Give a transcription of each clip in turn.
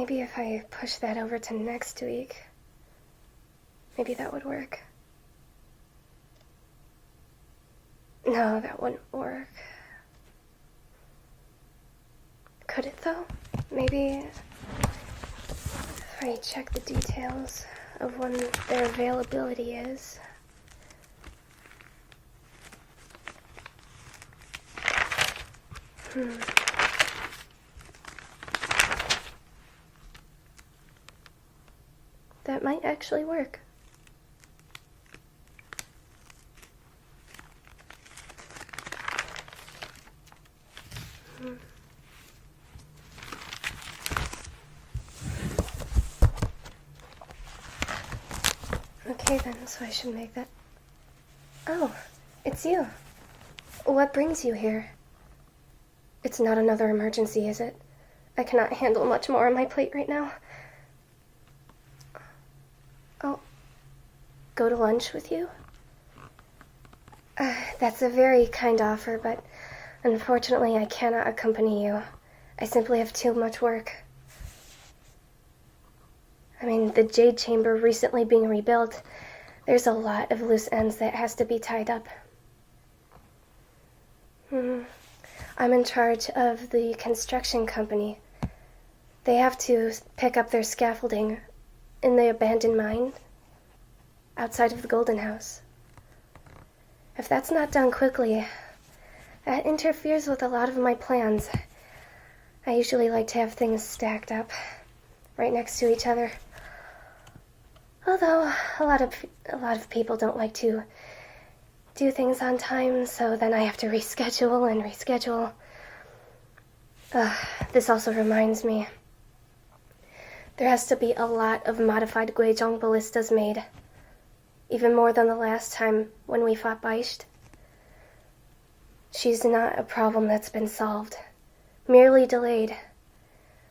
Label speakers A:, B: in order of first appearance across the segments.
A: Maybe if I push that over to next week, maybe that would work. No, that wouldn't work. Could it though? Maybe if I check the details of when their availability is. That might actually work. Okay then, so I should make that... Oh, it's you. What brings you here? It's not another emergency, is it? I cannot handle much more on my plate right now. Oh, go to lunch with you? That's a very kind offer, but unfortunately I cannot accompany you. I simply have too much work. I mean, the Jade Chamber recently being rebuilt, there's a lot of loose ends that has to be tied up. I'm in charge of the construction company. They have to pick up their scaffolding in the abandoned mine outside of the Golden House. If that's not done quickly, that interferes with a lot of my plans. I usually like to have things stacked up right next to each other. Although a lot of people don't like to do things on time, so then I have to reschedule and reschedule. This also reminds me. There has to be a lot of modified Guizhong ballistas made. Even more than the last time when we fought Baishi. She's not a problem that's been solved, merely delayed.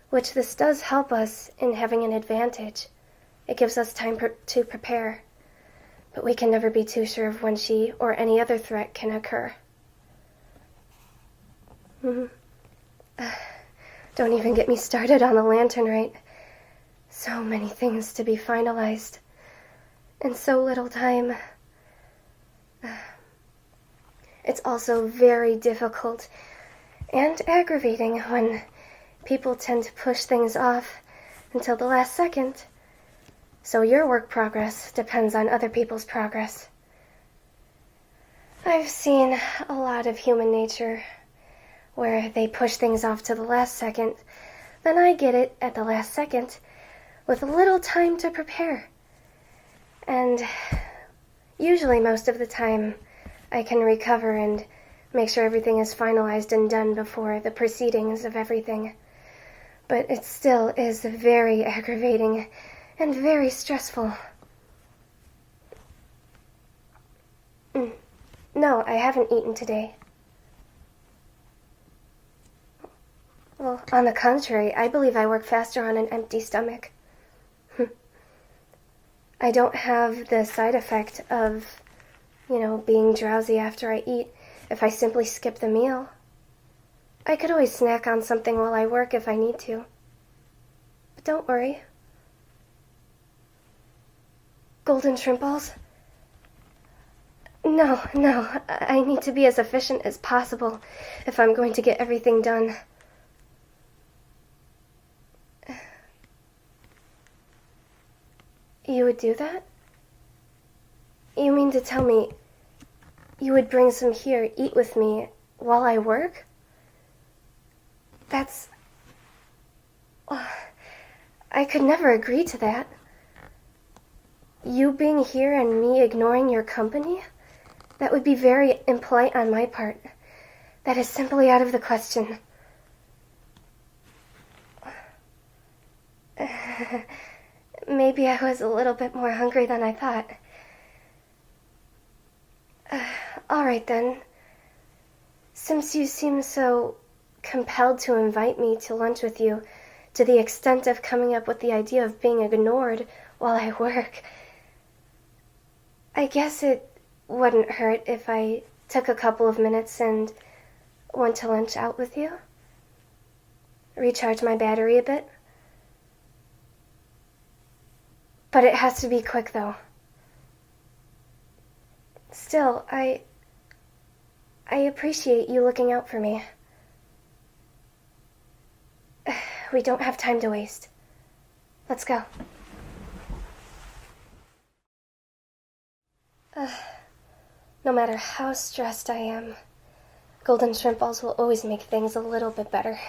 A: Which this does help us in having an advantage. It gives us time to prepare. But we can never be too sure of when she or any other threat can occur. Don't even get me started on the lantern rite. So many things to be finalized. In so little time. It's also very difficult and aggravating when people tend to push things off until the last second. So your work progress depends on other people's progress. I've seen a lot of human nature where they push things off to the last second, then I get it at the last second with little time to prepare. And usually most of the time I can recover and make sure everything is finalized and done before the proceedings of everything. But it still is very aggravating and very stressful. No, I haven't eaten today. Well, on the contrary, I believe I work faster on an empty stomach. I don't have the side effect of, being drowsy after I eat if I simply skip the meal. I could always snack on something while I work if I need to. But don't worry. Golden shrimp balls? No, I need to be as efficient as possible if I'm going to get everything done. You would do that? You mean to tell me you would bring some here, eat with me, while I work? That's... I could never agree to that. You being here and me ignoring your company? That would be very impolite on my part. That is simply out of the question. Maybe I was a little bit more hungry than I thought. Alright then. Since you seem so compelled to invite me to lunch with you, to the extent of coming up with the idea of being ignored while I work, I guess it wouldn't hurt if I took a couple of minutes and went to lunch out with you. Recharge my battery a bit. But it has to be quick, though. Still, I appreciate you looking out for me. We don't have time to waste. Let's go. No matter how stressed I am, golden shrimp balls will always make things a little bit better.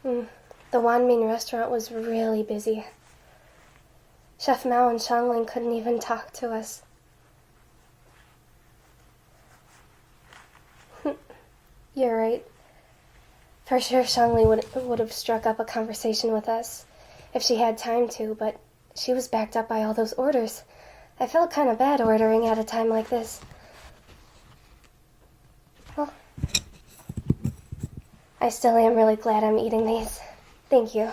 A: The Wanmin restaurant was really busy. Chef Mao and Xiangling couldn't even talk to us. You're right. For sure Xiangling would have struck up a conversation with us if she had time to, but she was backed up by all those orders. I felt kind of bad ordering at a time like this. Well, I still am really glad I'm eating these. Thank you.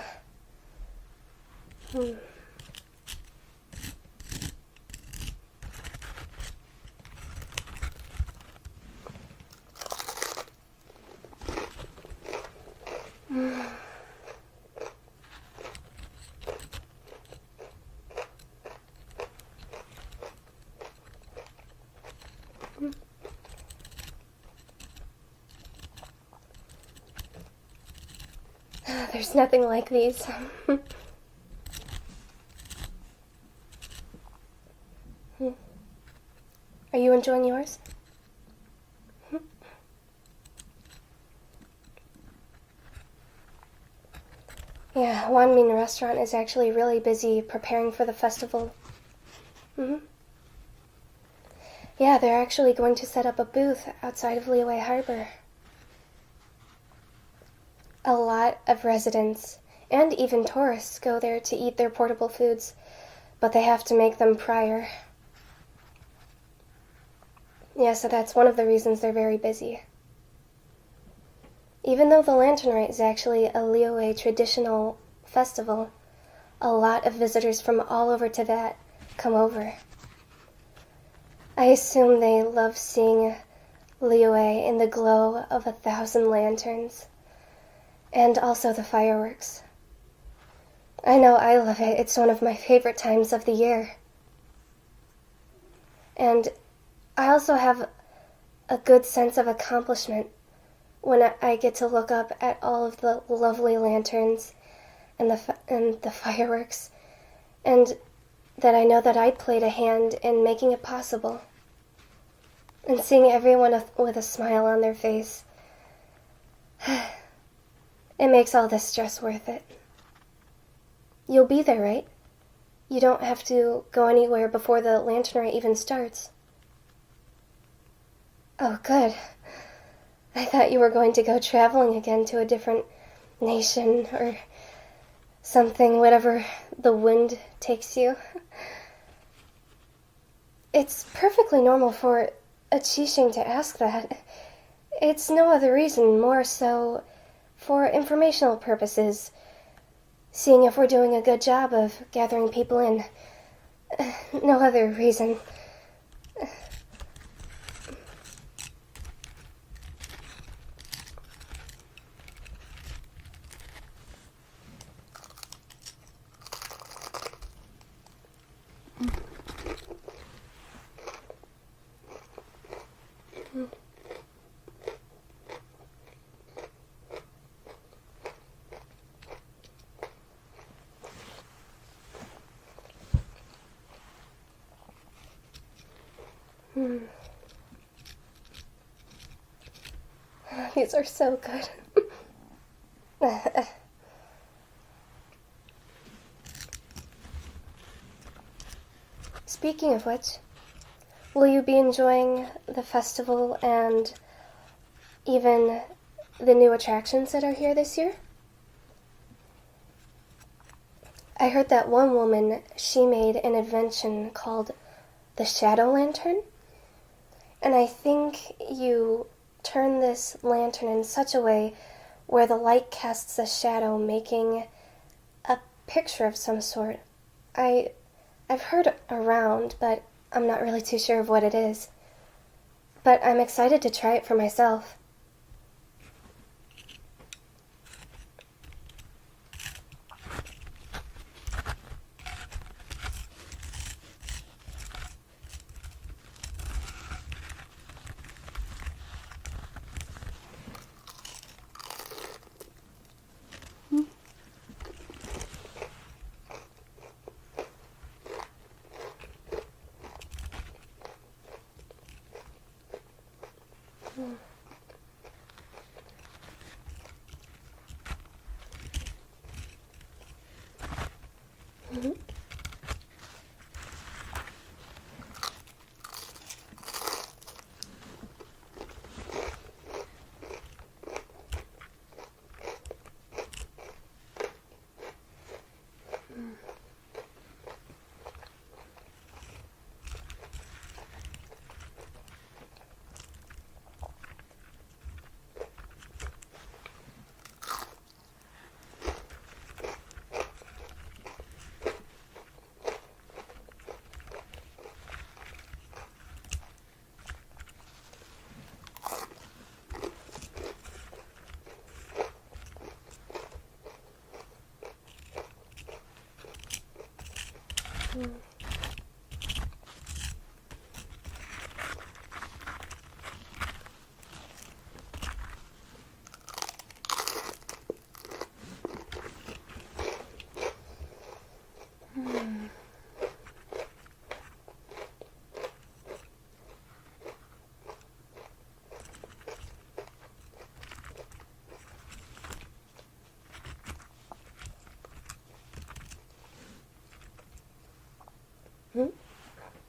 A: There's nothing like these. Are you enjoying yours? Yeah, Wanmin restaurant is actually really busy preparing for the festival. Yeah, they're actually going to set up a booth outside of Liyue Harbor. A lot of residents and even tourists go there to eat their portable foods, but they have to make them prior. Yeah, so that's one of the reasons they're very busy. Even though the Lantern Rite is actually a Liyue traditional festival, a lot of visitors from all over Tibet come over. I assume they love seeing Liyue in the glow of 1,000 lanterns. And also the fireworks. I know I love it. It's one of my favorite times of the year. And I also have a good sense of accomplishment when I get to look up at all of the lovely lanterns and the fireworks, and that I know that I played a hand in making it possible. And seeing everyone with a smile on their face. It makes all this stress worth it. You'll be there, right? You don't have to go anywhere before the Lantern Rite even starts. Oh, good. I thought you were going to go traveling again to a different nation or something, whatever the wind takes you. It's perfectly normal for a Keqing to ask that. It's no other reason, more so for informational purposes, seeing if we're doing a good job of gathering people in. No other reason. These are so good. Speaking of which, will you be enjoying the festival and even the new attractions that are here this year? I heard that one woman, she made an invention called the Shadow Lantern, and I think you turn this lantern in such a way where the light casts a shadow, making a picture of some sort. I've heard around, but I'm not really too sure of what it is. But I'm excited to try it for myself.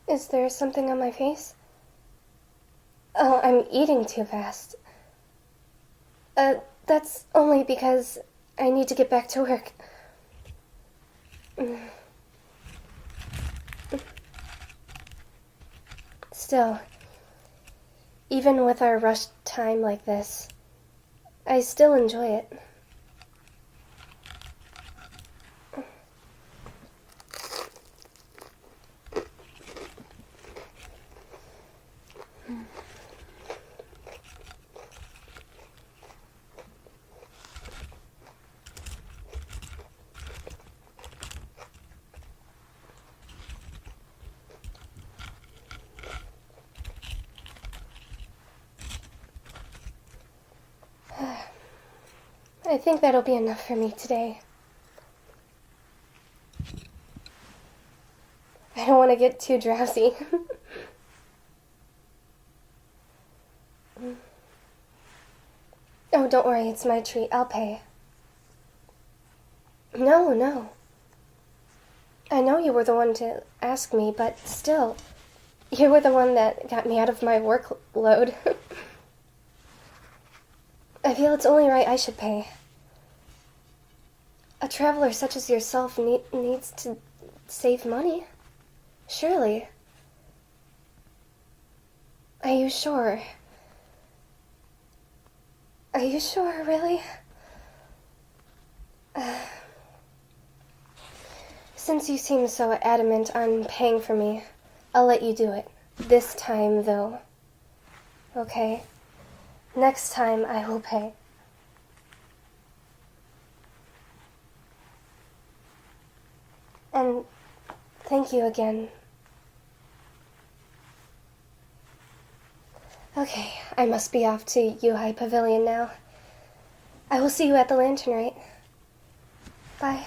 A: Is there something on my face? Oh, I'm eating too fast. That's only because I need to get back to work. Still, even with our rushed time like this, I still enjoy it. I think that'll be enough for me today. I don't want to get too drowsy. Oh, don't worry, it's my treat. I'll pay. No. I know you were the one to ask me, but still, you were the one that got me out of my workload. I feel it's only right I should pay. A traveler such as yourself needs to save money. Surely. Are you sure? Are you sure, really? Since you seem so adamant on paying for me, I'll let you do it. This time, though. Okay? Next time, I will pay. And thank you again. Okay, I must be off to Yuhai Pavilion now. I will see you at the Lantern Rite. Bye.